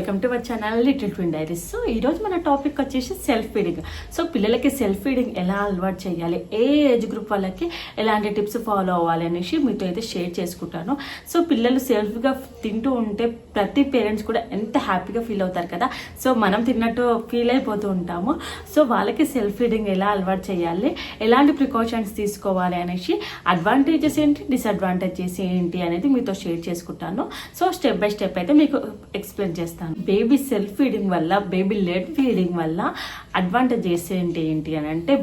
Welcome to our channel little twin diaries. So ఈరోజు మన topic వచ్చేసి సెల్ఫ్ ఫీడింగ్. సో పిల్లలకి సెల్ఫ్ ఫీడింగ్ ఎలా అలవాటు చేయాలి, ఏ ఏజ్ గ్రూప్ వాళ్ళకి ఎలాంటి టిప్స్ ఫాలో అవ్వాలి అనేసి మీతో అయితే షేర్ చేసుకుంటాను. సో పిల్లలు సెల్ఫ్గా తింటూ ఉంటే ప్రతి పేరెంట్స్ కూడా ఎంత హ్యాపీగా ఫీల్ అవుతారు కదా. సో మనం తిన్నట్టు ఫీల్ అయిపోతూ ఉంటాము. సో వాళ్ళకి సెల్ఫ్ ఫీడింగ్ ఎలా అలవాటు చేయాలి, ఎలాంటి ప్రికాషన్స్ తీసుకోవాలి అనేసి, అడ్వాంటేజెస్ ఏంటి, డిసడ్వాంటేజెస్ ఏంటి అనేది మీతో షేర్ చేసుకుంటాను. సో స్టెప్ బై స్టెప్ అయితే మీకు ఎక్స్ప్లెయిన్ చేస్తాను. బేబీ సెల్ఫ్ ఫీడింగ్ వల్ల, బేబీ లెడ్ ఫీడింగ్ వల్ల అడ్వాంటేజెస్ ఏంటి అని అంటే,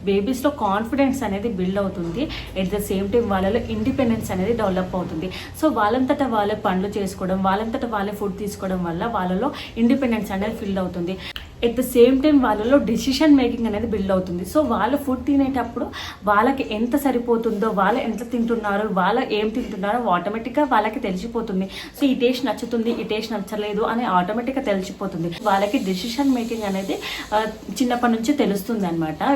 బేబీస్ లో కాన్ఫిడెన్స్ అనేది బిల్డ్ అవుతుంది. ఎట్ ద సేమ్ టైం వాళ్ళలో ఇండిపెండెన్స్ అనేది డెవలప్ అవుతుంది. సో వాళ్ళంతటా వాళ్ళే పనులు చేసుకోవడం, వాళ్ళంతటా వాళ్ళే ఫుడ్ తీసుకోవడం వల్ల వాళ్ళలో ఇండిపెండెన్స్ అనేది ఫీల్ అవుతుంది. ఎట్ ద సేమ్ టైం వాళ్ళలో డెసిషన్ మేకింగ్ అనేది బిల్డ్ అవుతుంది. సో వాళ్ళు ఫుడ్ తినేటప్పుడు వాళ్ళకి ఎంత సరిపోతుందో, వాళ్ళు ఎంత తింటున్నారో, వాళ్ళు ఏం తింటున్నారో ఆటోమేటిక్గా వాళ్ళకి తెలిసిపోతుంది. సో ఈ టేస్ట్ నచ్చుతుంది, ఈ టేస్ట్ నచ్చలేదు అని ఆటోమేటిక్గా తెలిసిపోతుంది. వాళ్ళకి డెసిషన్ మేకింగ్ అనేది చిన్నప్పటి నుంచి తెలుస్తుంది అనమాట.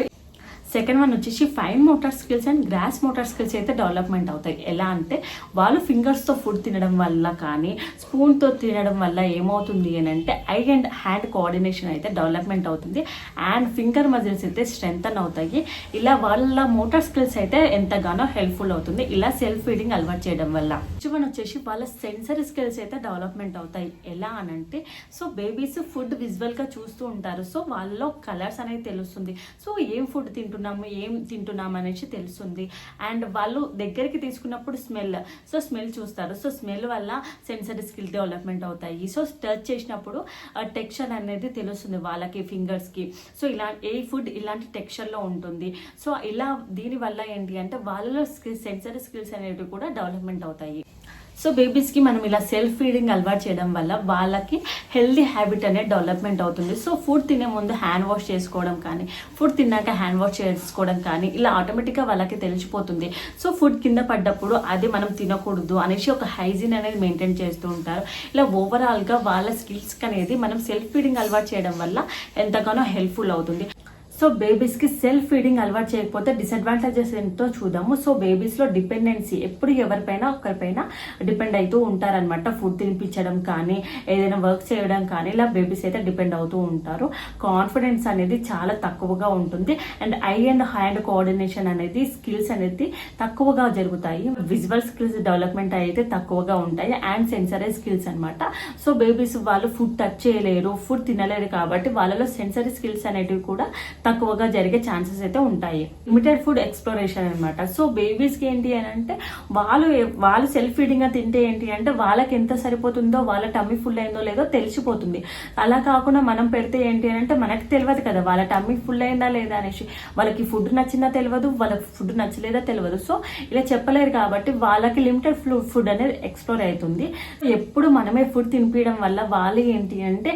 సెకండ్ వన్ వచ్చేసి fine motor skills and gross motor skills అయితే డెవలప్మెంట్ అవుతాయి. ఎలా అంటే వాళ్ళు ఫింగర్స్తో ఫుడ్ తినడం వల్ల కానీ స్పూన్తో తినడం వల్ల ఏమవుతుంది అని అంటే ఐ అండ్ హ్యాండ్ కోఆర్డినేషన్ అయితే డెవలప్మెంట్ అవుతుంది. అండ్ ఫింగర్ మజిల్స్ అయితే స్ట్రెంగ్తన్ అవుతాయి. ఇలా వాళ్ళ మోటార్ స్కిల్స్ అయితే ఎంతగానో హెల్ప్ఫుల్ అవుతుంది ఇలా సెల్ఫ్ ఫీడింగ్ అలవాటు చేయడం వల్ల. నెక్స్ట్ వన్ వచ్చేసి వాళ్ళ సెన్సరీ స్కిల్స్ అయితే డెవలప్మెంట్ అవుతాయి. ఎలా అనంటే, సో బేబీస్ ఫుడ్ విజువల్గా చూస్తూ ఉంటారు. సో వాళ్ళలో కలర్స్ అనేది తెలుస్తుంది. సో ఏం ఫుడ్ ఏం తింటున్నాం అనేసి తెలుస్తుంది. అండ్ వాళ్ళు దగ్గరికి తీసుకున్నప్పుడు స్మెల్ చూస్తారు. సో స్మెల్ వల్ల సెన్సరీ స్కిల్ డెవలప్మెంట్ అవుతాయి. సో టచ్ చేసినప్పుడు టెక్స్చర్ అనేది తెలుస్తుంది వాళ్ళకి, ఫింగర్స్ కి. సో ఇలా ఏ ఫుడ్ ఇలాంటి టెక్స్చర్ లో ఉంటుంది. సో ఇలా దీని వల్ల ఏంటి అంటే వాళ్ళలో సెన్సరీ స్కిల్స్ అనేవి కూడా డెవలప్మెంట్ అవుతాయి. సో బేబీస్కి మనం ఇలా సెల్ఫ్ ఫీడింగ్ అలవాటు చేయడం వల్ల వాళ్ళకి హెల్దీ హ్యాబిట్ అనేది డెవలప్మెంట్ అవుతుంది. సో ఫుడ్ తినే ముందు హ్యాండ్ వాష్ చేసుకోవడం కానీ, ఫుడ్ తిన్నాక హ్యాండ్ వాష్ చేసుకోవడం కానీ ఇలా ఆటోమేటిక్గా వాళ్ళకి తెలిసిపోతుంది. సో ఫుడ్ కింద పడ్డప్పుడు అది మనం తినకూడదు అనేసి ఒక హైజీన్ అనేది మెయింటైన్ చేస్తూ ఉంటారు. ఇలా ఓవరాల్గా వాళ్ళ స్కిల్స్కి అనేది మనం సెల్ఫ్ ఫీడింగ్ అలవాటు చేయడం వల్ల ఎంతగానో హెల్ప్ఫుల్ అవుతుంది. సో బేబీస్కి సెల్ఫ్ ఫీడింగ్ అలవాటు చేయకపోతే డిసడ్వాంటేజెస్ ఏంటో చూద్దాము. సో బేబీస్లో డిపెండెన్సీ, ఎప్పుడు ఎవరిపైనా ఒకరిపైన డిపెండ్ అవుతూ ఉంటారనమాట. ఫుడ్ తినిపించడం కానీ, ఏదైనా వర్క్ చేయడం కానీ ఇలా బేబీస్ అయితే డిపెండ్ అవుతూ ఉంటారు. కాన్ఫిడెన్స్ అనేది చాలా తక్కువగా ఉంటుంది. And I and hand coordination అనేది స్కిల్స్ అనేది తక్కువగా జరుగుతాయి. విజువల్ స్కిల్స్ డెవలప్మెంట్ అయితే తక్కువగా ఉంటాయి. అండ్ సెన్సరీ స్కిల్స్ అనమాట. సో బేబీస్ వాళ్ళు ఫుడ్ టచ్ చేయలేరు, ఫుడ్ తినలేరు కాబట్టి వాళ్ళలో సెన్సరీ స్కిల్స్ అనేటివి కూడా తక్కువగా జరిగే ఛాన్సెస్ అయితే ఉంటాయి. లిమిటెడ్ ఫుడ్ ఎక్స్ప్లోరేషన్ అనమాట. సో బేబీస్కి ఏంటి అని అంటే వాళ్ళు సెల్ఫ్ ఫీడింగ్ గా తింటే ఏంటి అంటే వాళ్ళకి ఎంత సరిపోతుందో, వాళ్ళ టమ్మీ ఫుల్ అయిందో లేదో తెలిసిపోతుంది. అలా కాకుండా మనం పెడితే ఏంటి అని అంటే మనకి తెలియదు కదా వాళ్ళ టమ్మీ ఫుల్ అయిందా లేదా అనేసి. వాళ్ళకి ఫుడ్ నచ్చిందా తెలియదు, వాళ్ళకి ఫుడ్ నచ్చలేదా తెలియదు. సో ఇలా చెప్పలేరు కాబట్టి వాళ్ళకి లిమిటెడ్ ఫుడ్ అనేది ఎక్స్ప్లోర్ అవుతుంది. ఎప్పుడు మనమే ఫుడ్ తినిపించడం వల్ల వాళ్ళు ఏంటి అంటే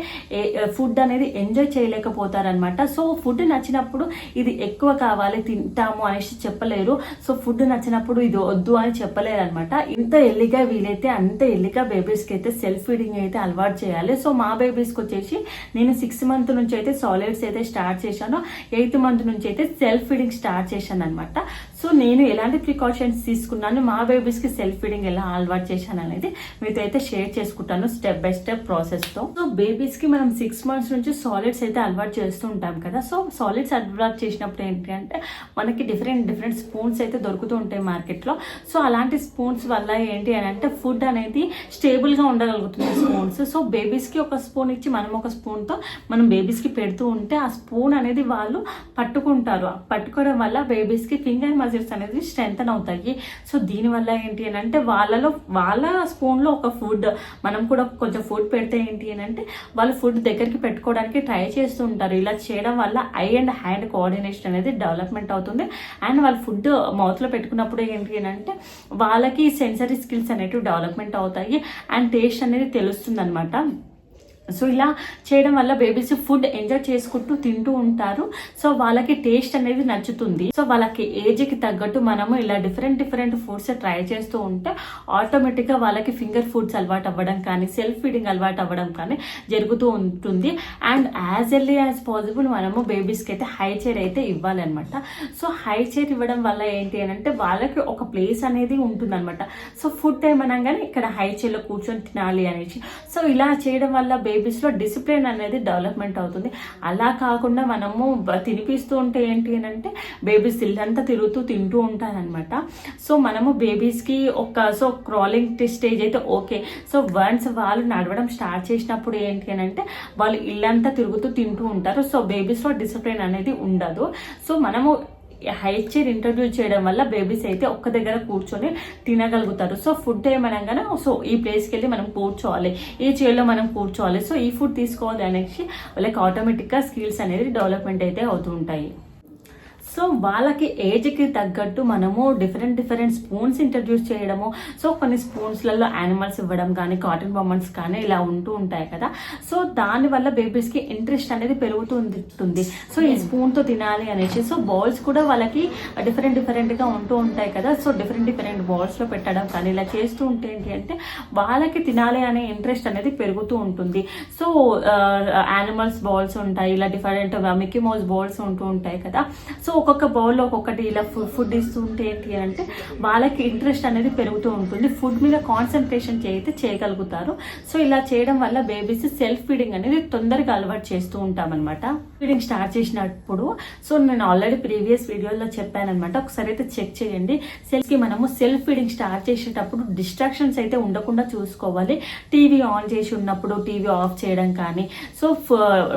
ఫుడ్ అనేది ఎంజాయ్ చేయలేకపోతారనమాట. సో ఫుడ్ నచ్చినప్పుడు ఇది ఎక్కువ కావాలి తింటాము అనేసి చెప్పలేరు. సో ఫుడ్ నచ్చినప్పుడు ఇది వద్దు అని చెప్పలేరు అనమాట. ఇంత ఎల్లిగా వీలైతే అంత ఎల్లిగా బేబీస్కి అయితే సెల్ఫ్ ఫీడింగ్ అయితే అలవాటు చేయాలి. సో మా బేబీస్కి వచ్చేసి నేను 6th మంత్ నుంచి అయితే సాలిడ్స్ అయితే స్టార్ట్ చేశాను. 8th మంత్ నుంచి అయితే సెల్ఫ్ ఫీడింగ్ స్టార్ట్ చేశాను అనమాట. సో నేను ఎలాంటి ప్రికాషన్స్ తీసుకున్నాను, మా బేబీస్కి సెల్ఫ్ ఫీడింగ్ ఎలా అలవాటు చేశాను అనేది మీతో అయితే షేర్ చేసుకుంటాను స్టెప్ బై స్టెప్ ప్రాసెస్తో. సో బేబీస్కి మనం 6 months నుంచి సాలిడ్స్ అయితే అలవాటు చేస్తూ ఉంటాం కదా. సో సాలిడ్స్ అలవాటు చేసినప్పుడు ఏంటి అంటే మనకి డిఫరెంట్ స్పూన్స్ అయితే దొరుకుతూ ఉంటాయి మార్కెట్లో. సో అలాంటి స్పూన్స్ వల్ల ఏంటి అని అంటే ఫుడ్ అనేది స్టేబుల్గా ఉండగలుగుతుంది స్పూన్స్. సో బేబీస్కి ఒక స్పూన్ ఇచ్చి మనం ఒక స్పూన్తో మనం బేబీస్కి పెడుతూ ఉంటే ఆ స్పూన్ అనేది వాళ్ళు పట్టుకుంటారు. పట్టుకోవడం వల్ల బేబీస్కి ఫింగర్ మజిల్స్ అనేది స్ట్రెంగ్తన్ అవుతాయి. సో దీనివల్ల ఏంటి అని అంటే వాళ్ళ స్పూన్లో ఒక ఫుడ్ మనం కూడా కొంచెం ఫుడ్ పెడితే ఏంటి అని అంటే వాళ్ళు ఫుడ్ దగ్గరికి పెట్టుకోవడానికి ట్రై చేస్తూ ఉంటారు. ఇలా చేయడం వల్ల ఐ అండ్ హ్యాండ్ కోఆర్డినేషన్ అనేది డెవలప్మెంట్ అవుతుంది. అండ్ వాళ్ళు ఫుడ్ మౌత్లో పెట్టుకున్నప్పుడు ఏంటి అంటే వాళ్ళకి సెన్సరీ స్కిల్స్ అనేవి డెవలప్మెంట్ అవుతాయి. అండ్ టేస్ట్ అనేది తెలుస్తుంది అనమాట. సో ఇలా చేయడం వల్ల బేబీస్ ఫుడ్ ఎంజాయ్ చేసుకుంటూ తింటూ ఉంటారు. సో వాళ్ళకి టేస్ట్ అనేది నచ్చుతుంది. సో వాళ్ళకి ఏజ్కి తగ్గట్టు మనము ఇలా డిఫరెంట్ ఫుడ్స్ ట్రై చేస్తూ ఉంటే ఆటోమేటిక్గా వాళ్ళకి ఫింగర్ ఫుడ్స్ అలవాటు అవ్వడం కానీ సెల్ఫ్ ఫీడింగ్ అలవాటు అవ్వడం కానీ జరుగుతూ ఉంటుంది. And as early as possible మనము బేబీస్కి అయితే హై చైర్ అయితే ఇవ్వాలన్నమాట. సో హై చైర్ ఇవ్వడం వల్ల ఏంటి అని అంటే వాళ్ళకి ఒక ప్లేస్ అనేది ఉంటుందన్నమాట. సో ఫుడ్ టైం అనగానే ఇక్కడ హై చైర్లో కూర్చొని తినాలి అనేసి. సో ఇలా చేయడం వల్ల బేబీస్లో డిసిప్లిన్ అనేది డెవలప్మెంట్ అవుతుంది. అలా కాకుండా మనము తినిపిస్తూ ఉంటే ఏంటి అని అంటే బేబీస్ ఇల్లంతా తిరుగుతూ తింటూ ఉంటారనమాట. సో మనము బేబీస్కి సో క్రాలింగ్ స్టేజ్ అయితే ఓకే. సో వన్స్ వాళ్ళు నడవడం స్టార్ట్ చేసినప్పుడు ఏంటి అని అంటే వాళ్ళు ఇల్లంతా తిరుగుతూ తింటూ ఉంటారు. సో బేబీస్లో డిసిప్లిన్ అనేది ఉండదు. సో మనము హై చైర్ ఇంట్రడ్యూస్ చేయడం వల్ల బేబీస్ అయితే ఒక్క దగ్గర కూర్చొని తినగలుగుతారు. సో ఫుడ్ ఏమనగానే సో ఈ ప్లేస్కి వెళ్ళి మనం కూర్చోవాలి, ఈ చైర్లో మనం కూర్చోవాలి, సో ఈ ఫుడ్ తీసుకోవాలి అనేసి వాళ్ళకి ఆటోమేటిక్గా స్కిల్స్ అనేది డెవలప్మెంట్ అయితే అవుతూ ఉంటాయి. సో వాళ్ళకి ఏజ్కి తగ్గట్టు మనము డిఫరెంట్ స్పూన్స్ ఇంట్రడ్యూస్ చేయడము. సో కొన్ని స్పూన్స్లలో యానిమల్స్ ఇవ్వడం కానీ కాటన్ బొమ్మన్స్ కానీ ఇలా ఉంటూ ఉంటాయి కదా. సో దానివల్ల బేబీస్కి ఇంట్రెస్ట్ అనేది పెరుగుతుంది. సో ఈ స్పూన్తో తినాలి అనేసి. సో బౌల్స్ కూడా వాళ్ళకి డిఫరెంట్గా ఉంటూ ఉంటాయి కదా. సో డిఫరెంట్ బౌల్స్లో పెట్టడం కానీ ఇలా చేస్తూ ఉంటే ఏంటి అంటే వాళ్ళకి తినాలి అనే ఇంట్రెస్ట్ అనేది పెరుగుతూ ఉంటుంది. సో యానిమల్స్ బౌల్స్ ఉంటాయి, ఇలా డిఫరెంట్ మిక్కీ మౌస్ బౌల్స్ ఉంటూ ఉంటాయి కదా. సో ఒక్కొక్క బౌల్లో ఒక్కొక్కటి ఇలా ఫుడ్ ఇస్తూ ఉంటే ఏంటి అంటే వాళ్ళకి ఇంట్రెస్ట్ అనేది పెరుగుతూ ఉంటుంది. ఫుడ్ మీద కాన్సన్ట్రేషన్ అయితే చేయగలుగుతారు. సో ఇలా చేయడం వల్ల బేబీస్ సెల్ఫ్ ఫీడింగ్ అనేది తొందరగా అలవాటు చేస్తూ ఉంటామన్నమాట. ఫీడింగ్ స్టార్ట్ చేసినప్పుడు సో నేను ఆల్రెడీ ప్రీవియస్ వీడియోలో చెప్పానమాట, ఒకసారి అయితే చెక్ చేయండి. మనము సెల్ఫ్ ఫీడింగ్ స్టార్ట్ చేసేటప్పుడు డిస్ట్రాక్షన్స్ అయితే ఉండకుండా చూసుకోవాలి. టీవీ ఆన్ చేసి ఉన్నప్పుడు టీవీ ఆఫ్ చేయడం కానీ, సో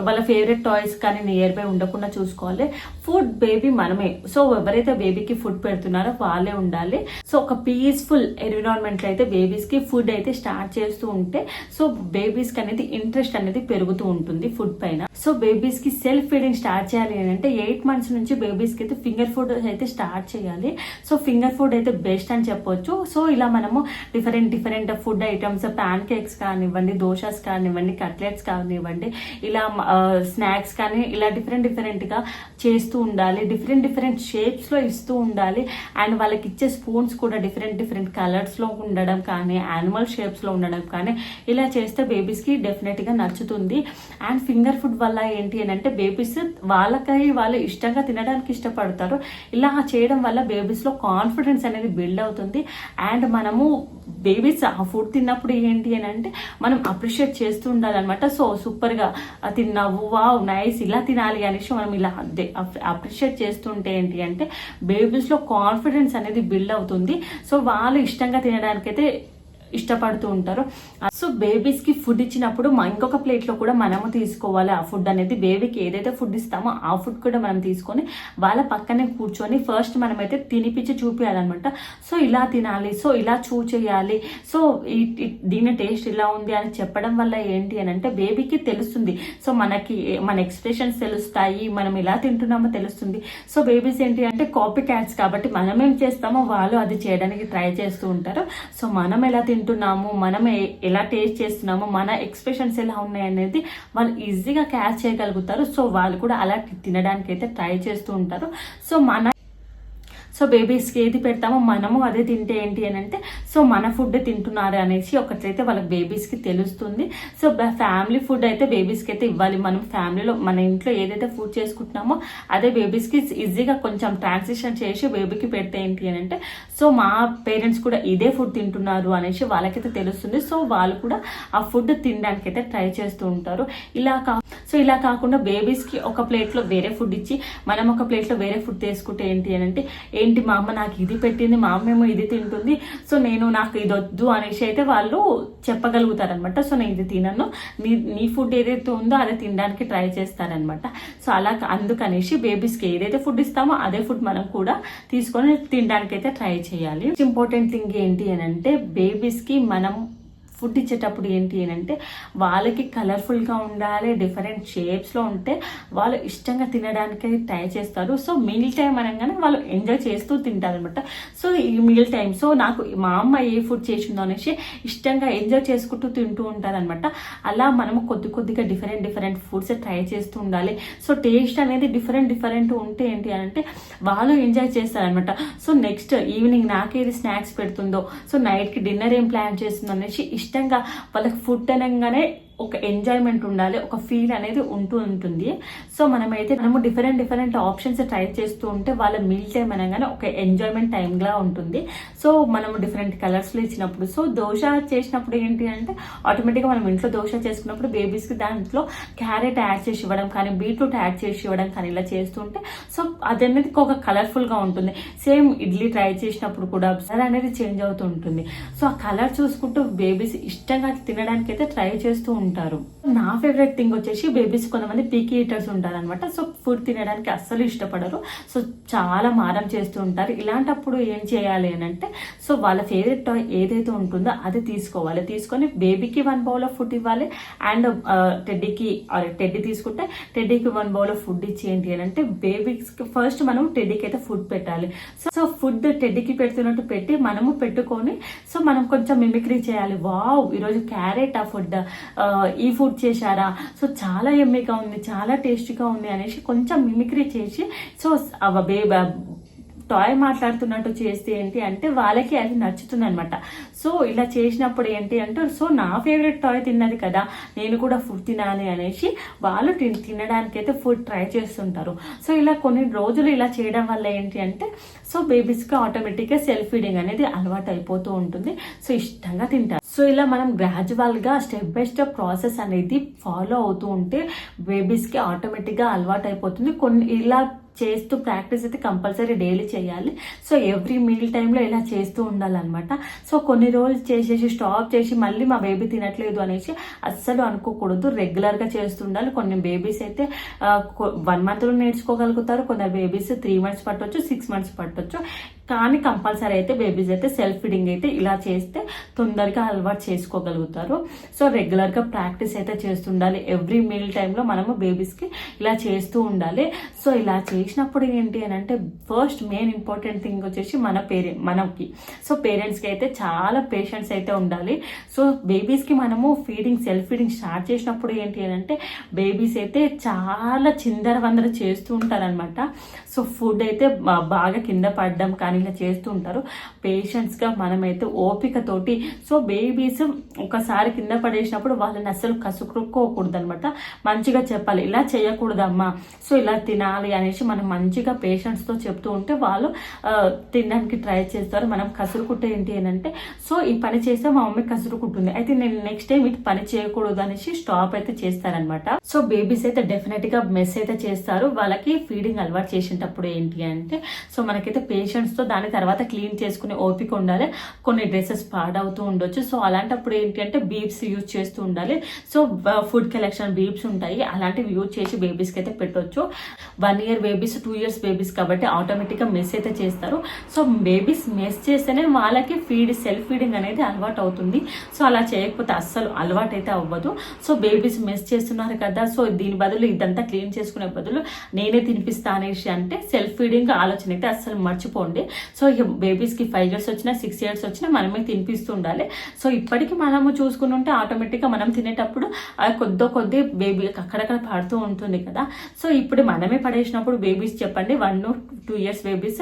వాళ్ళ ఫేవరెట్ టాయ్స్ కానీ నియర్ బై ఉండకుండా చూసుకోవాలి. ఫుడ్ బేబీ మనమే. సో ఎవరైతే బేబీకి ఫుడ్ పెడుతున్నారో వాళ్ళే ఉండాలి. సో ఒక పీస్ఫుల్ ఎన్విరాన్మెంట్ అయితే బేబీస్ కి ఫుడ్ అయితే స్టార్ట్ చేస్తూ ఉంటే సో బేబీస్ కి అనేది ఇంట్రెస్ట్ అనేది పెరుగుతూ ఉంటుంది ఫుడ్ పైన. సో బేబీస్ కి సెల్ఫ్ ఫీడింగ్ స్టార్ట్ చేయాలి అంటే 8 months నుంచి బేబీస్ కి అయితే ఫింగర్ ఫుడ్ అయితే స్టార్ట్ చేయాలి. సో ఫింగర్ ఫుడ్ అయితే బెస్ట్ అని చెప్పొచ్చు. సో ఇలా మనము different food items, pan cakes కానివ్వండి, దోశాస్ కానివ్వండి, కట్లెట్స్ కానివ్వండి, ఇలా స్నాక్స్ కానీ ఇలా డిఫరెంట్ గా చేస్తూ ఉండాలి. డిఫరెంట్ షేప్స్ లో ఇస్తూ ఉండాలి. అండ్ వాళ్ళకి ఇచ్చే స్పూన్స్ కూడా డిఫరెంట్ కలర్స్ లో ఉండడం కానీ, యానిమల్ షేప్స్ లో ఉండడం కానీ ఇలా చేస్తే బేబీస్ కి డెఫినెట్ గా నచ్చుతుంది. అండ్ ఫింగర్ ఫుడ్ వల్ల ఏంటి అని అంటే బేబీస్ వాళ్ళు ఇష్టంగా తినడానికి ఇష్టపడతారు. ఇలా చేయడం వల్ల బేబీస్ లో కాన్ఫిడెన్స్ అనేది బిల్డ్ అవుతుంది. అండ్ మనము బేబీస్ ఆ ఫుడ్ తిన్నప్పుడు ఏంటి అని అంటే మనం అప్రిషియేట్ చేస్తూ ఉండాలన్నమాట. సో సూపర్ గా తిన్నావు, వావ్ నైస్, ఇలా తినాలి అనేసి మనం ఇలా అప్రిషియేట్ చేస్తుంటే ఏంటి అంటే బేబీస్ లో కాన్ఫిడెన్స్ అనేది బిల్డ్ అవుతుంది. సో వాళ్ళు ఇష్టంగా తినడానికి అయితే ఇష్టపడుతూ ఉంటారు. సో బేబీస్ కి ఫుడ్ ఇచ్చినప్పుడు ఇంకొక ప్లేట్ లో కూడా మనము తీసుకోవాలి. ఆ ఫుడ్ అనేది బేబీకి ఏదైతే ఫుడ్ ఇస్తామో ఆ ఫుడ్ కూడా మనం తీసుకొని వాళ్ళ పక్కనే కూర్చొని ఫస్ట్ మనమైతే తినిపించి చూపించాలన్నమాట. సో ఇలా తినాలి, సో ఇలా చేయాలి, సో దీని టేస్ట్ ఇలా ఉంది అని చెప్పడం వల్ల ఏంటి అని అంటే బేబీకి తెలుస్తుంది. సో మనకి మన ఎక్స్ప్రెషన్స్ తెలుస్తాయి, మనం ఎలా తింటున్నామో తెలుస్తుంది. సో బేబీస్ ఏంటి అంటే కాపీ క్యాట్స్ కాబట్టి మనం ఏం చేస్తామో వాళ్ళు అది చేయడానికి ట్రై చేస్తూ ఉంటారు. సో మనం ఎలా తింటున్నాము, మనం ఎలా టేస్ట్ చేస్తున్నాము, మన ఎక్స్ప్రెషన్స్ ఎలా ఉన్నాయి అనేది వాళ్ళు ఈజీగా క్యాచ్ చేయగలుగుతారు. సో వాళ్ళు కూడా అలా తినడానికి అయితే ట్రై చేస్తూ ఉంటారు. సో బేబీస్కి ఏది పెడతామో మనము అదే తింటే ఏంటి అని అంటే సో మన ఫుడ్ తింటున్నారు అనేసి ఒకటైతే వాళ్ళకి బేబీస్కి తెలుస్తుంది. సో ఫ్యామిలీ ఫుడ్ అయితే బేబీస్కి అయితే ఇవ్వాలి. మనం ఫ్యామిలీలో మన ఇంట్లో ఏదైతే ఫుడ్ చేసుకుంటున్నామో అదే బేబీస్కి ఈజీగా కొంచెం ట్రాన్సిషన్ చేసి బేబీకి పెడితే ఏంటి అని అంటే సో మా పేరెంట్స్ కూడా ఇదే ఫుడ్ తింటున్నారు అనేసి వాళ్ళకైతే తెలుస్తుంది. సో వాళ్ళు కూడా ఆ ఫుడ్ తినడానికి అయితే ట్రై చేస్తూ ఉంటారు. ఇలా కాకుండా బేబీస్కి ఒక ప్లేట్లో వేరే ఫుడ్ ఇచ్చి మనం ఒక ప్లేట్లో వేరే ఫుడ్ తీసుకుంటే ఏంటి అని అంటే ఏంటి మా అమ్మ నాకు ఇది పెట్టింది, మా అమ్మ ఏమో ఇది తింటుంది, సో నాకు ఇది వద్దు అనేసి అయితే వాళ్ళు చెప్పగలుగుతారనమాట. సో నేను ఇది తినను, నీ ఫుడ్ ఏదైతే ఉందో అదే తినడానికి ట్రై చేస్తారనమాట. సో అలా అందుకనేసి బేబీస్కి ఏదైతే ఫుడ్ ఇస్తామో అదే ఫుడ్ మనం కూడా తీసుకొని తినడానికి అయితే ట్రై చేయాలి. ఇంపార్టెంట్ థింగ్ ఏంటి అని అంటే బేబీస్కి మనం ఫుడ్ ఇచ్చేటప్పుడు ఏంటి అంటే వాళ్ళకి కలర్ఫుల్గా ఉండాలి, డిఫరెంట్ షేప్స్లో ఉంటే వాళ్ళు ఇష్టంగా తినడానికి ట్రై చేస్తారు. సో మీల్ టైం అనగానే వాళ్ళు ఎంజాయ్ చేస్తూ తింటారు అనమాట. సో ఈ మీల్ టైం సో నాకు మా అమ్మ ఏ ఫుడ్ చేసిందో అనేసి ఇష్టంగా ఎంజాయ్ చేసుకుంటూ తింటూ ఉంటారు అనమాట. అలా మనము కొద్దిగా డిఫరెంట్ ఫుడ్స్ ట్రై చేస్తూ ఉండాలి. సో టేస్ట్ అనేది డిఫరెంట్ ఉంటే ఏంటి అంటే వాళ్ళు ఎంజాయ్ చేస్తారనమాట. సో నెక్స్ట్ ఈవినింగ్ నాకేది స్నాక్స్ పెడుతుందో, సో నైట్కి డిన్నర్ ఏం ప్లాన్ చేస్తుందో అనేసి ఇష్టంగా వాళ్ళకి ఫుడ్ అనగానే ఒక ఎంజాయ్మెంట్ ఉండాలి, ఒక ఫీల్ అనేది ఉంటుంది. సో మనము డిఫరెంట్ ఆప్షన్స్ ట్రై చేస్తూ ఉంటే వాళ్ళ మీల్ టైం అనగానే ఒక ఎంజాయ్మెంట్ టైంలా ఉంటుంది. సో మనము డిఫరెంట్ కలర్స్లో ఇచ్చినప్పుడు, సో దోశ చేసినప్పుడు ఏంటి అంటే ఆటోమేటిక్గా మనం ఇంట్లో దోశ చేసుకున్నప్పుడు బేబీస్కి దాంట్లో క్యారెట్ యాడ్ చేసి ఇవ్వడం కానీ, బీట్రూట్ యాడ్ చేసి ఇవ్వడం కానీ ఇలా చేస్తుంటే సో అది అనేది ఒక కలర్ఫుల్గా ఉంటుంది. సేమ్ ఇడ్లీ ట్రై చేసినప్పుడు కూడా కలర్ అనేది చేంజ్ అవుతూ ఉంటుంది. సో ఆ కలర్ చూసుకుంటూ బేబీస్ ఇష్టంగా తినడానికి అయితే ట్రై చేస్తూ ఉంటారు. నా ఫేవరెట్ థింగ్ వచ్చేసి బేబీస్ కొంతమంది పీకీ ఈటర్స్ ఉంటారు అనమాట. సో ఫుడ్ తినడానికి అస్సలు ఇష్టపడరు, సో చాలా మారం చేస్తూ ఉంటారు. ఇలాంటప్పుడు ఏం చేయాలి అని అంటే సో వాళ్ళ ఫేవరెట్ టాయ్ ఏదైతే ఉంటుందో అది తీసుకొని బేబీకి 1 బౌల్ ఆఫ్ ఫుడ్ ఇవ్వాలి అండ్ టెడ్డీ తీసుకుంటే టెడ్డీకి 1 బౌల్ ఆఫ్ ఫుడ్ ఇచ్చి ఏంటి అని అంటే బేబీకి ఫస్ట్ మనం టెడ్డీకి అయితే ఫుడ్ పెట్టాలి. సో ఫుడ్ టెడ్డీకి పెడుతున్నట్టు పెట్టి మనము పెట్టుకొని సో మనం కొంచెం మిమిక్రీ చేయాలి. వావ్ ఈరోజు క్యారెట్ ఆ ఫుడ్ ఈ ఫుడ్ చేశారా, సో చాలా ఎమ్మీగా ఉంది, చాలా టేస్టీగా ఉంది అనేసి కొంచెం మిమిక్రీ చేసి సో టాయ్ మాట్లాడుతున్నట్టు చేస్తే ఏంటి అంటే వాళ్ళకి అది నచ్చుతుంది అనమాట. సో ఇలా చేసినప్పుడు ఏంటి అంటే సో నా ఫేవరెట్ టాయ్ తిన్నది కదా, నేను కూడా ఫుడ్ తినాలి అనేసి వాళ్ళు తినడానికి అయితే ఫుడ్ ట్రై చేస్తుంటారు. సో ఇలా కొన్ని రోజులు ఇలా చేయడం వల్ల ఏంటి అంటే సో బేబీస్కి ఆటోమేటిక్గా సెల్ఫ్ ఫీడింగ్ అనేది అలవాటు అయిపోతూ ఉంటుంది. సో ఇష్టంగా తింటారు. సో ఇలా మనం గ్రాడ్యువల్గా స్టెప్ బై స్టెప్ ప్రాసెస్ అనేది ఫాలో అవుతూ ఉంటే బేబీస్కి ఆటోమేటిక్గా అలవాటు అయిపోతుంది. కొన్ని ఇలా చేస్తూ ప్రాక్టీస్ అయితే కంపల్సరీ డైలీ చేయాలి. సో ఎవ్రీ మీల్ టైంలో ఇలా చేస్తూ ఉండాలన్నమాట. సో కొన్ని రోజులు చేసేసి స్టాప్ చేసి మళ్ళీ మా బేబీ తినట్లేదు అనేసి అస్సలు అనుకోకూడదు. రెగ్యులర్గా చేస్తూ ఉండాలి. కొన్ని బేబీస్ అయితే 1 monthలో నేర్చుకోగలుగుతారు, కొందరు బేబీస్ 3 months పట్టవచ్చు, 6 months పట్టవచ్చు. కానీ కంపల్సరీ అయితే బేబీస్ అయితే సెల్ఫ్ ఫీడింగ్ అయితే ఇలా చేస్తే తొందరగా అలవాటు చేసుకోగలుగుతారు. సో రెగ్యులర్గా ప్రాక్టీస్ అయితే చేస్తుండాలి. ఎవ్రీ మీల్ టైంలో మనము బేబీస్కి ఇలా చేస్తూ ఉండాలి. సో ఇలా చేసినప్పుడు ఏంటి అని అంటే ఫస్ట్ మెయిన్ ఇంపార్టెంట్ థింగ్ వచ్చేసి మనకి సో పేరెంట్స్కి అయితే చాలా పేషెన్స్ అయితే ఉండాలి. సో బేబీస్కి మనము సెల్ఫ్ ఫీడింగ్ స్టార్ట్ చేసినప్పుడు ఏంటి అని అంటే బేబీస్ అయితే చాలా చిందరవందర చేస్తూ ఉంటారనమాట. సో ఫుడ్ అయితే బాగా కింద పడడం కానీ ఇలా చేస్తూ ఉంటారు. పేషెంట్స్గా మనమైతే ఓపికతోటి సో బేబీస్ ఒకసారి కింద పడేసినప్పుడు వాళ్ళని అస్సలు కసుక్కోకూడదు అనమాట. మంచిగా చెప్పాలి, ఇలా చేయకూడదమ్మా, సో ఇలా తినాలి అనేసి మనం మంచిగా పేషెంట్స్తో చెప్తూ ఉంటే వాళ్ళు తినడానికి ట్రై చేస్తారు. మనం కసురుకుంటే ఏంటి అంటే సో ఈ పని చేస్తే మా మమ్మీ కసురుకుంటుంది, అయితే నేను నెక్స్ట్ టైం ఇటు పని చేయకూడదు అనేసి స్టాప్ అయితే చేస్తారనమాట. సో బేబీస్ అయితే డెఫినెట్గా మెస్ అయితే చేస్తారు. వాళ్ళకి ఫీడింగ్ అలవాటు చేసేటప్పుడు ఏంటి అంటే సో మనకైతే పేషెంట్స్తో దాని తర్వాత క్లీన్ చేసుకునే ఓపిక ఉండాలి. కొన్ని డ్రెస్సెస్ పాడవుతూ ఉండొచ్చు. సో అలాంటప్పుడు ఏంటి అంటే బీప్స్ యూజ్ చేస్తూ ఉండాలి. సో ఫుడ్ కలెక్షన్ బీప్స్ ఉంటాయి, అలాంటివి యూజ్ చేసి బేబీస్కి అయితే పెట్టవచ్చు. 1 year బేబీస్ 2 years బేబీస్ కాబట్టి ఆటోమేటిక్గా మెస్ అయితే చేస్తారు. సో బేబీస్ మెస్ చేస్తేనే వాళ్ళకి సెల్ఫ్ ఫీడింగ్ అనేది అలవాటు అవుతుంది. సో అలా చేయకపోతే అస్సలు అలవాటు అయితే అవ్వదు. సో బేబీస్ మెస్ చేస్తున్నారు కదా, సో దీని బదులు ఇదంతా క్లీన్ చేసుకునే బదులు నేనే తినిపిస్తా అనేసి అంటే సెల్ఫ్ ఫీడింగ్ ఆలోచన అయితే అస్సలు మర్చిపోండి. సో ఇక బేబీస్కి 5 years వచ్చినా 6 years వచ్చినా మనమే తినిపిస్తూ ఉండాలి. సో ఇప్పటికీ మనము చూసుకుని ఉంటే ఆటోమేటిక్గా మనం తినేటప్పుడు కొద్ది బేబీ అక్కడక్కడ పడుతూ ఉంటుంది కదా. సో ఇప్పుడు మనమే పడేసినప్పుడు బేబీస్ చెప్పండి 1 to 2 years బేబీస్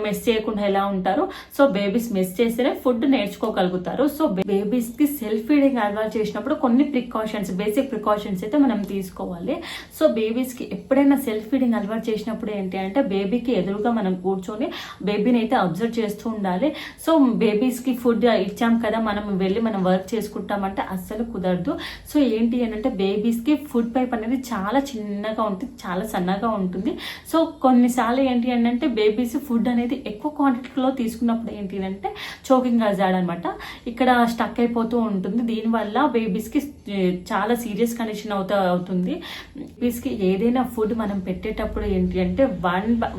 మెస్ చేయకుండా ఎలా ఉంటారు. సో బేబీస్ మెస్ చేస్తేనే ఫుడ్ నేర్చుకోగలుగుతారు. సో బేబీస్కి సెల్ఫ్ ఫీడింగ్ అలవాటు చేసినప్పుడు కొన్ని బేసిక్ ప్రికాషన్స్ అయితే మనం తీసుకోవాలి. సో బేబీస్కి ఎప్పుడైనా సెల్ఫ్ ఫీడింగ్ అలవాటు చేసినప్పుడు ఏంటి అంటే బేబీకి ఎదురుగా మనం కూర్చొని బేబీని అయితే అబ్జర్వ్ చేస్తూ ఉండాలి. సో బేబీస్కి ఫుడ్ ఇచ్చాం కదా మనం వెళ్ళి మనం వర్క్ చేసుకుంటామంటే అస్సలు కుదరదు. సో ఏంటి అని అంటే బేబీస్కి ఫుడ్ పైప్ అనేది చాలా చిన్నగా ఉంటుంది, చాలా సన్నగా ఉంటుంది. సో కొన్నిసార్లు ఏంటి అంటే బేబీస్ ఫుడ్ అనేది ఎక్కువ క్వాంటిటీలో తీసుకున్నప్పుడు ఏంటి అంటే చోకింగ్ హజార్డ్ అనమాట, ఇక్కడ స్టక్ అయిపోతూ ఉంటుంది. దీనివల్ల బేబీస్కి చాలా సీరియస్ కండిషన్ అవుతుంది. బేబీస్కి ఏదైనా ఫుడ్ మనం పెట్టేటప్పుడు ఏంటి అంటే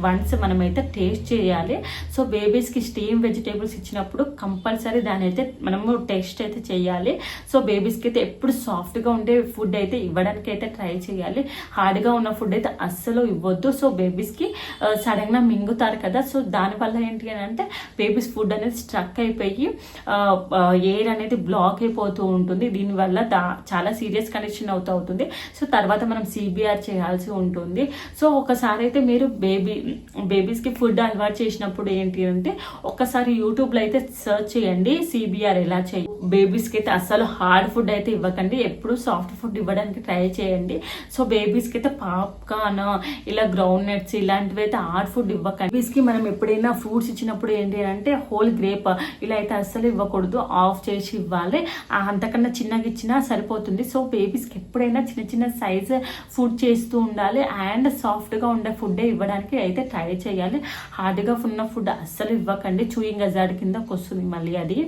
వన్స్ మనమైతే టేస్ట్ చేయాలి. సో బేబీస్కి స్టీమ్ వెజిటేబుల్స్ ఇచ్చినప్పుడు కంపల్సరీ దాని అయితే మనము టేస్ట్ అయితే చేయాలి. సో బేబీస్కి అయితే ఎప్పుడు సాఫ్ట్గా ఉండే ఫుడ్ అయితే ఇవ్వడానికి అయితే ట్రై చేయాలి. హార్డ్గా ఉన్న ఫుడ్ అయితే అస్సలు ఇవ్వద్దు. సో బేబీస్కి సడన్గా మింగుతారు కదా, సో దానివల్ల ఏంటి అని అంటే బేబీస్ ఫుడ్ అనేది స్ట్రక్ అయిపోయి ఎయిర్ అనేది బ్లాక్ అయిపోతూ ఉంటుంది. దీనివల్ల చాలా సీరియస్ కండిషన్ అవుతుంది. సో తర్వాత మనం సిబిఆర్ చేయాల్సి ఉంటుంది. సో ఒకసారి అయితే మీరు బేబీస్కి ఫుడ్ అలవాటు చేసినప్పుడు ఏంటి అంటే ఒక్కసారి యూట్యూబ్లో అయితే సర్చ్ చేయండి సిబిఆర్ ఎలా చేయాలి. బేబీస్కి అయితే అస్సలు హార్డ్ ఫుడ్ అయితే ఇవ్వకండి, ఎప్పుడు సాఫ్ట్ ఫుడ్ ఇవ్వడానికి ట్రై చేయండి. సో బేబీస్కి అయితే పాప్కార్న్, ఇలా గ్రౌండ్ నట్స్ ఇలాంటివి అయితే హార్డ్ ఫుడ్ ఇవ్వకండి. బేబీస్కి మనం ఎప్పుడైనా ఫ్రూట్స్ ఇచ్చినప్పుడు ఏంటి అంటే హోల్ గ్రేప్ ఇలా అయితే అస్సలు ఇవ్వకూడదు, ఆఫ్ చేసి ఇవ్వాలి. అంతకన్నా చిన్నగా ఇచ్చినా సరిపోతుంది. సో బేబీస్కి ఎప్పుడైనా చిన్న చిన్న సైజ్ ఫుడ్ చేస్తూ ఉండాలి అండ్ సాఫ్ట్గా ఉండే ఫుడ్ ఇవ్వడానికి అయితే ట్రై చేయాలి. హార్డ్గా ఉన్న ఫుడ్ అస్సలు ఇవ్వకండి, చూయింగ్ అజాడ్ కిందకి వస్తుంది మళ్ళీ అది.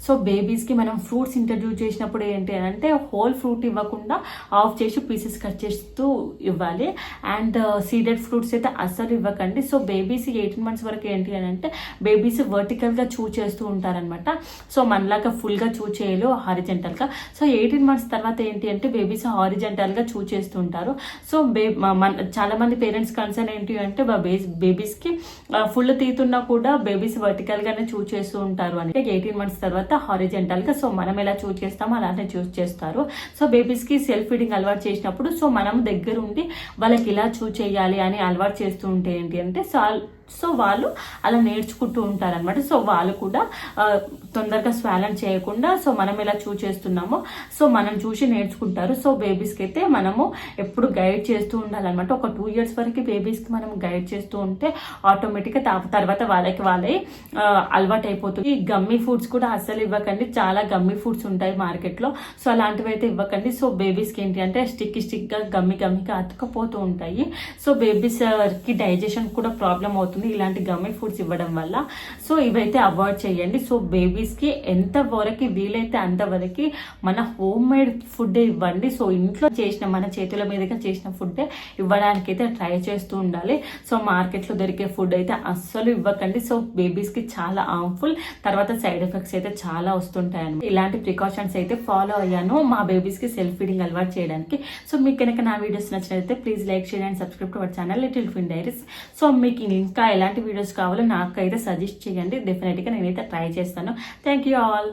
సో బేబీస్కి మనం ఫ్రూట్స్ ఇంట్రడ్యూస్ చేసినప్పుడు ఏంటి అంటే హోల్ ఫ్రూట్ ఇవ్వకుండా ఆఫ్ చేసి పీసెస్ కట్ చేస్తూ ఇవ్వాలి. అండ్ సీడెడ్ ఫ్రూట్స్ అయితే అస్సలు ఇవ్వకండి. సో బేబీస్ 18 months వరకు ఏంటి అని అంటే బేబీస్ వర్టికల్గా చూ చేస్తూ ఉంటారనమాట. సో మనలాగా ఫుల్గా చూ చేయలు, హారిజెంటల్గా. సో 18 months తర్వాత ఏంటి అంటే బేబీస్ హారిజెంటల్గా చూ చేస్తూ ఉంటారు. సో చాలా మంది పేరెంట్స్ కన్సర్న్ ఏంటి అంటే బేబీస్కి ఫుల్ తీతున్నా కూడా బేబీస్ వర్టికల్గానే చూ చేస్తూ ఉంటారు అంటే 18 months తర్వాత హారిజెంటల్ గా. సో మనం ఎలా చూస్ చేస్తామో అలానే చూస్ చేస్తారు. సో బేబీస్ కి సెల్ఫ్ ఫీడింగ్ అలవాటు చేసినప్పుడు సో మనం దగ్గరుండి వాళ్ళకి ఇలా చూస్ చేయాలి అని అలవాటు చేస్తూ ఉంటే ఏంటి అంటే సో వాళ్ళు అలా నేర్చుకుంటూ ఉంటారనమాట. సో వాళ్ళు కూడా తొందరగా స్వాలన్ చేయకుండా సో మనం ఎలా చూస్ చేస్తున్నామో సో మనం చూసి నేర్చుకుంటారు. సో బేబీస్కి అయితే మనము ఎప్పుడు గైడ్ చేస్తూ ఉండాలన్నమాట. ఒక 2 years వరకు బేబీస్కి మనం గైడ్ చేస్తూ ఉంటే ఆటోమేటిక్గా తర్వాత వాళ్ళే అలవాటు అయిపోతుంది. ఈ గమ్మీ ఫుడ్స్ కూడా అస్సలు ఇవ్వకండి, చాలా గమ్మీ ఫుడ్స్ ఉంటాయి మార్కెట్లో. సో అలాంటివి అయితే ఇవ్వకండి. సో బేబీస్కి ఏంటి అంటే స్టిక్గా గమ్మిగా అతుకపోతూ ఉంటాయి. సో బేబీస్కి డైజెషన్ కూడా ప్రాబ్లం అవుతుంది ఇలాంటి గమ్మీ ఫుడ్స్ ఇవ్వడం వల్ల. సో ఇవైతే అవాయిడ్ చేయండి. సో బేబీస్కి ఎంతవరకు వీలైతే అంతవరకు మన హోమ్ మేడ్ ఫుడ్ ఇవ్వండి. సో ఇంట్లో చేసిన మన చేతుల మీదుగా చేసిన ఫుడ్ ఇవ్వడానికి అయితే ట్రై చేస్తూ ఉండాలి. సో మార్కెట్లో దొరికే ఫుడ్ అయితే అస్సలు ఇవ్వకండి. సో బేబీస్కి చాలా హార్మ్ఫుల్, తర్వాత సైడ్ ఎఫెక్ట్స్ అయితే చాలా వస్తుంటాయి. ఇలాంటి ప్రికాషన్స్ అయితే ఫాలో అయ్యాను మా బేబీస్కి సెల్ఫ్ ఫీడింగ్ అలవాటు చేయడానికి. సో మీకు కనుక నా వీడియోస్ నచ్చినట్లయితే please like share and subscribe to our channel little twin diaries. So మీకు ఇంకా ఎలాంటి వీడియోస్ కావాలో నాకైతే సజెస్ట్ చేయండి, డెఫినెట్గా నేనైతే ట్రై చేస్తాను. Thank you all.